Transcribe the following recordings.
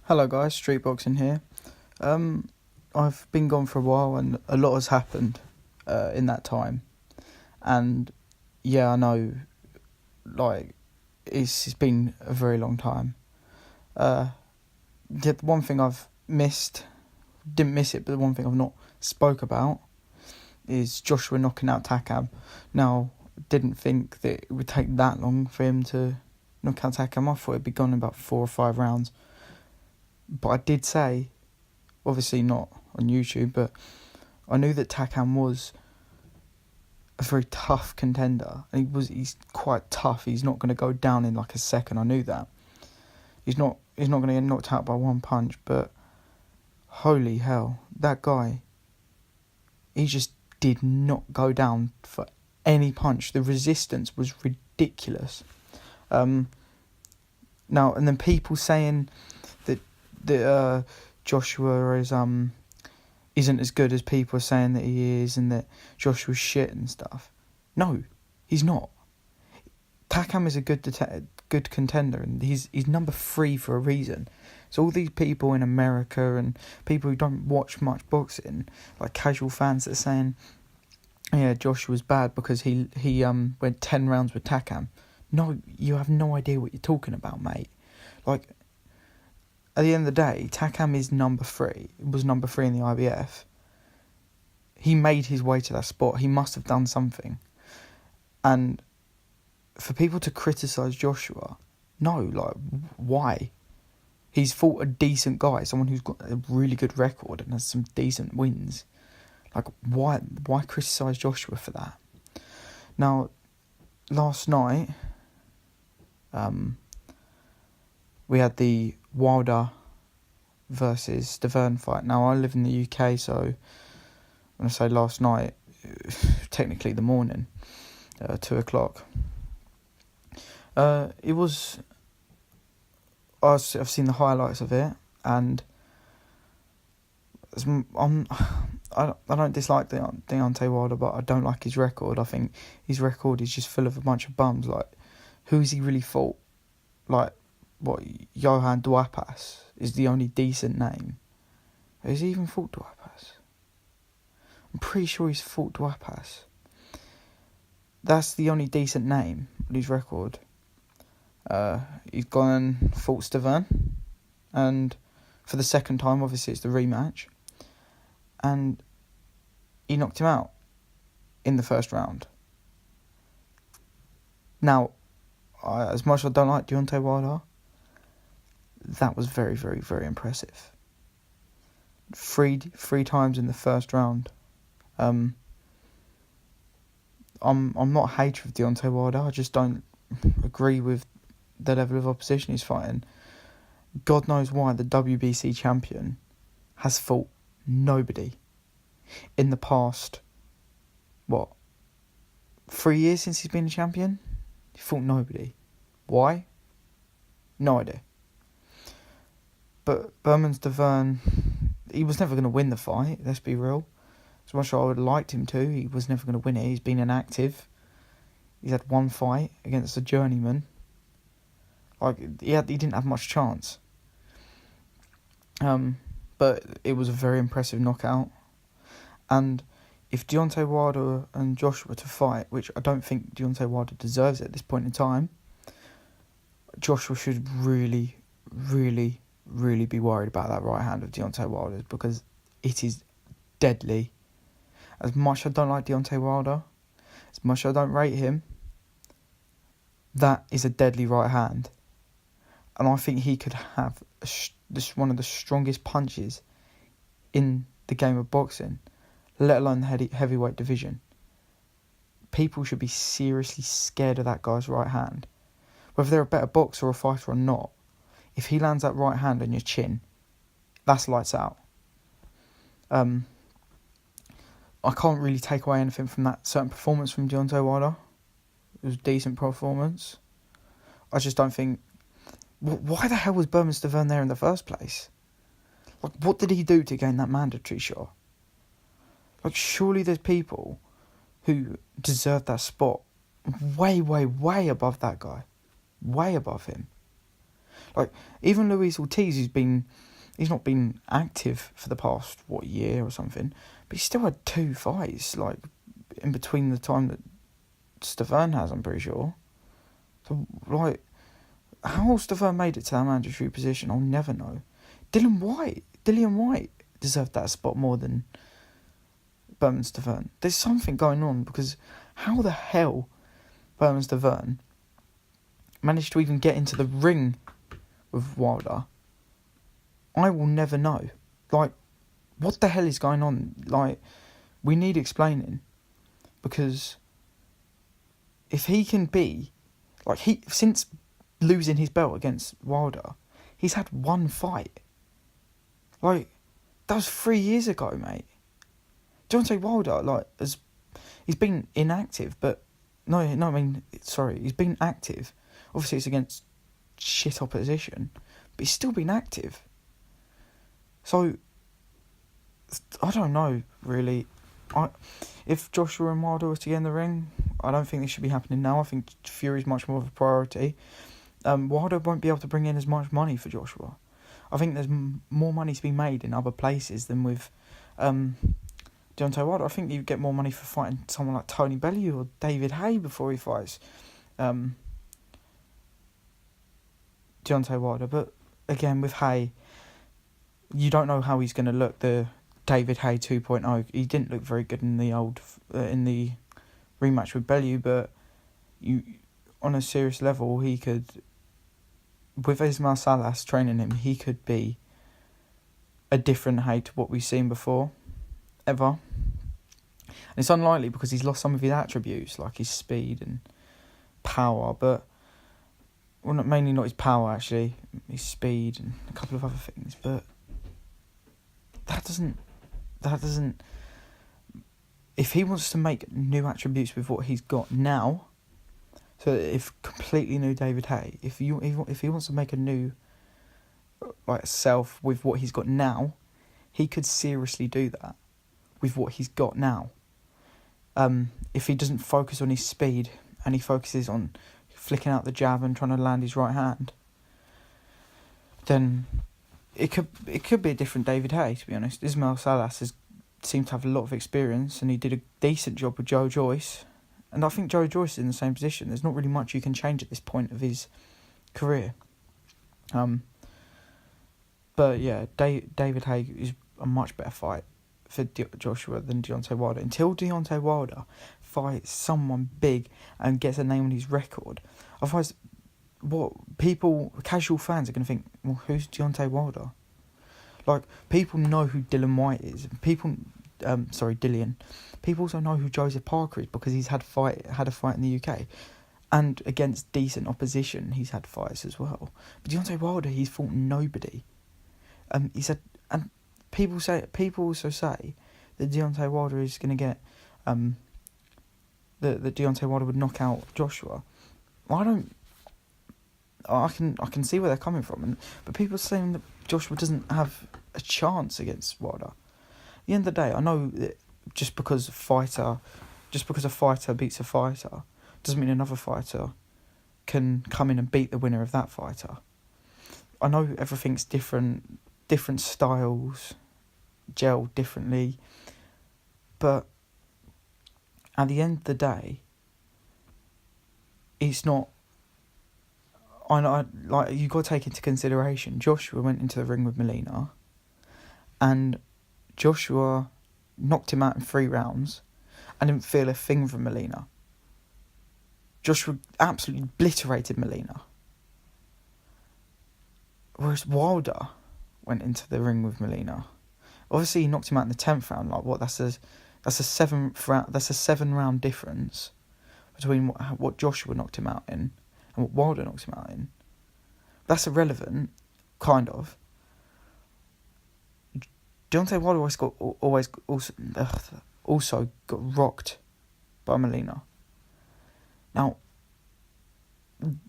Hello guys, Street Boxing here. I've been gone for a while and a lot has happened in that time. And yeah, I know, it's been a very long time. The one thing I've didn't miss it, but the one thing I've not spoke about is Joshua knocking out Takam. Now, didn't think that it would take that long for him to knock out Takam. I thought it'd be gone in about 4 or 5 rounds. But I did say, obviously not on YouTube, but I knew that Takam was a very tough contender. And he's quite tough. He's not going to go down in like a second. I knew that. He's not going to get knocked out by one punch, but holy hell, that guy, he just did not go down for any punch. The resistance was ridiculous. Now, and then people saying that Joshua isn't as good as people are saying that he is, and that Joshua's shit and stuff. No, he's not. Takam is a good contender, and he's number 3 for a reason. So all these people in America and people who don't watch much boxing, like casual fans, that are saying, yeah, Joshua's bad because he went 10 rounds with Takam. No, you have no idea what you're talking about, mate. Like, at the end of the day, Takam is number 3. Was number 3 in the IBF. He made his way to that spot. He must have done something. And for people to criticise Joshua, no, like, why? He's fought a decent guy, someone who's got a really good record and has some decent wins. Like, why criticise Joshua for that? Now, last night, we had the Wilder versus Stiverne fight. Now, I live in the UK, so when I say last night, technically the morning, 2 o'clock. It was... I've seen the highlights of it, and I don't dislike Deontay Wilder, but I don't like his record. I think his record is just full of a bunch of bums. Like, who's he really fought? Like, what, Johan Duapas is the only decent name. Has he even fought Duapas? I'm pretty sure he's fought Duapas. That's the only decent name on his record. He's gone and fought Stiverne, and for the second time, obviously it's the rematch, and he knocked him out in the first round. Now, as much as I don't like Deontay Wilder, that was very, very, very impressive. Three times in the first round. I'm not a hater of Deontay Wilder. I just don't agree with the level of opposition he's fighting. God knows why the WBC champion has fought nobody in the past, 3 years since he's been a champion? He fought nobody. Why? No idea. But Bermane Stiverne, he was never going to win the fight, let's be real. As much as I would have liked him to, he was never going to win it. He's been inactive. He's had one fight against a journeyman. Like, he didn't have much chance. But it was a very impressive knockout. And if Deontay Wilder and Joshua to fight, which I don't think Deontay Wilder deserves at this point in time, Joshua should really, really, really be worried about that right hand of Deontay Wilder's, because it is deadly. As much as I don't like Deontay Wilder, as much as I don't rate him, that is a deadly right hand. And I think he could have one of the strongest punches in the game of boxing, let alone the heavyweight division. People should be seriously scared of that guy's right hand. Whether they're a better boxer or fighter or not, if he lands that right hand on your chin, that's lights out. I can't really take away anything from that certain performance from Deontay Wilder. It was a decent performance. I just don't think... Why the hell was Bermane Stiverne there in the first place? Like, what did he do to gain that mandatory shot? Like, surely there's people who deserve that spot way, way, way above that guy. Way above him. Like, even Luis Ortiz, he's not been active for the past, year or something, but he's still had 2 fights, like, in between the time that Stiverne has, I'm pretty sure. So, like, how Stiverne made it to that mandatory position, I'll never know. Dillian White deserved that spot more than Bermane Stiverne. There's something going on, because how the hell Bermane Stiverne managed to even get into the ring with Wilder, I will never know. Like, what the hell is going on? Like, we need explaining, because if he can be, like, since losing his belt against Wilder, he's had 1 fight. Like, that was 3 years ago, mate. Deontay Wilder, like, he's been inactive, but he's been active. Obviously, it's against shit opposition, but he's still been active. So, I don't know, really. If Joshua and Wilder were to get in the ring, I don't think this should be happening now. I think Fury's much more of a priority. Wilder won't be able to bring in as much money for Joshua. I think there's more money to be made in other places than with Deontay Wilder. I think you get more money for fighting someone like Tony Bellew or David Haye before he fights Deontay Wilder. But again, with Haye, you don't know how he's going to look. The David Haye 2.0, he didn't look very good in the in the rematch with Bellew, but on a serious level, he could, with Ismail Salas training him, he could be a different Haye to what we've seen before, ever. And it's unlikely because he's lost some of his attributes, like his speed and power, but mainly not his power, actually, his speed and a couple of other things, but that doesn't, if he wants to make new attributes with what he's got now, so if completely new David Haye, if he wants to make a new, like, self with what he's got now, he could seriously do that with what he's got now. If he doesn't focus on his speed and he focuses on flicking out the jab and trying to land his right hand, then it could be a different David Haye, to be honest. Ismail Salas seemed to have a lot of experience, and he did a decent job with Joe Joyce. And I think Joe Joyce is in the same position. There's not really much you can change at this point of his career. But yeah, David Haye is a much better fight for Joshua than Deontay Wilder. Until Deontay Wilder fights someone big and gets a name on his record, otherwise, casual fans are going to think, well, who's Deontay Wilder? Like, people know who Dillian White is. Dillian. People also know who Joseph Parker is because he's had a fight in the UK. And against decent opposition, he's had fights as well. But Deontay Wilder, he's fought nobody. And people also say that Deontay Wilder is going to get that Deontay Wilder would knock out Joshua. I can see where they're coming from, but people are saying that Joshua doesn't have a chance against Wilder. At the end of the day, I know that just because a fighter beats a fighter doesn't mean another fighter can come in and beat the winner of that fighter. I know everything's different styles gel differently, but at the end of the day, it's not. I know, like, you got to take into consideration, Joshua went into the ring with Molina, and Joshua knocked him out in 3 rounds and didn't feel a thing from Molina. Joshua absolutely obliterated Molina. Whereas Wilder went into the ring with Molina. Obviously, he knocked him out in the 10th round. Like, what? That's a 7th round. That's a 7-round difference between what Joshua knocked him out in and what Wilder knocked him out in. That's irrelevant, kind of. Deontay Wilder also got rocked by Molina. Now,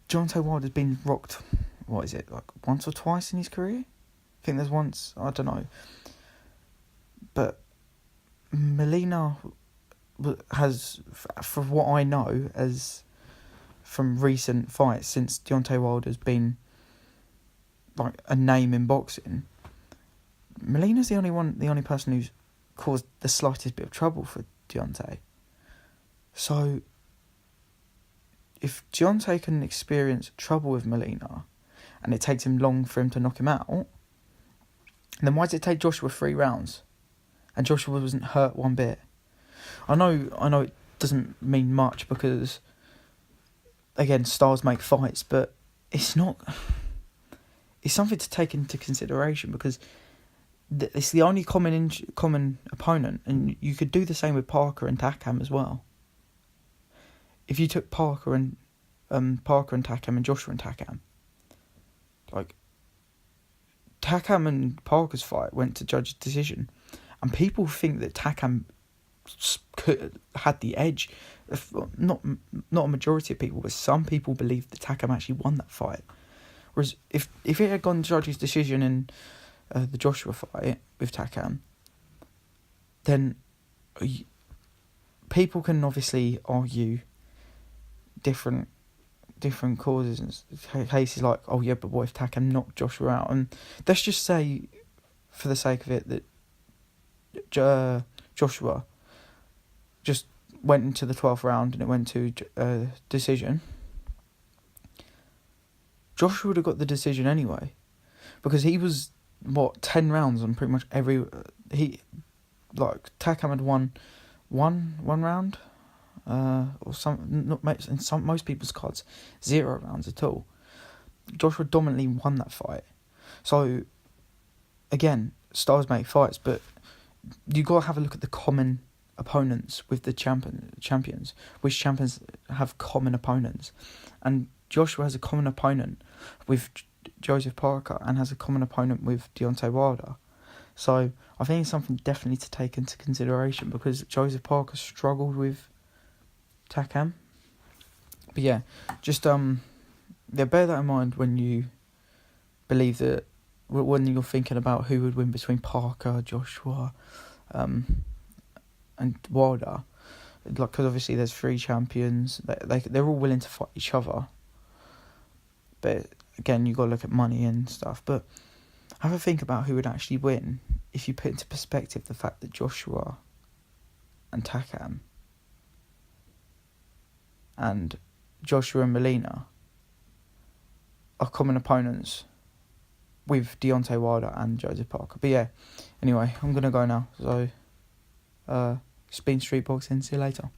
Deontay Wilder's been rocked, what is it, like once or twice in his career? I think there's once, I don't know. But Molina has, from what I know, as from recent fights since Deontay Wilder's been like a name in boxing, Molina's the only person who's caused the slightest bit of trouble for Deontay. So, if Deontay can experience trouble with Molina, and it takes him long for him to knock him out, then why does it take Joshua 3 rounds? And Joshua wasn't hurt one bit. I know it doesn't mean much because, again, stars make fights, but it's not. It's something to take into consideration because it's the only common opponent, and you could do the same with Parker and Takam as well. If you took Parker and Takam and Joshua and Takam, like Takam and Parker's fight went to judge's decision, and people think that Takam had the edge. Not a majority of people, but some people believe that Takam actually won that fight. Whereas if it had gone judge's decision in the Joshua fight with Takam, then people can obviously argue different causes and cases like, oh yeah, but what if Takam knocked Joshua out? And let's just say, for the sake of it, that Joshua just went into the 12th round and it went to decision. Joshua would have got the decision anyway, because he was 10 rounds on pretty much every. Takam had won one round, or most people's cards 0 rounds at all. Joshua dominantly won that fight. So again, stars make fights, but you got to have a look at the common opponents with the champions. Which champions have common opponents? And Joshua has a common opponent with Joseph Parker and has a common opponent with Deontay Wilder. So I think it's something definitely to take into consideration because Joseph Parker struggled with Takam. But yeah, just bear that in mind when you believe that, when you're thinking about who would win between Parker, Joshua, and Wilder. Because obviously there's 3 champions. They're all willing to fight each other. But again, you've got to look at money and stuff. But have a think about who would actually win if you put into perspective the fact that Joshua and Takam and Joshua and Molina are common opponents with Deontay Wilder and Joseph Parker. But yeah, anyway, I'm going to go now. So, it's been Street Boxing. See you later.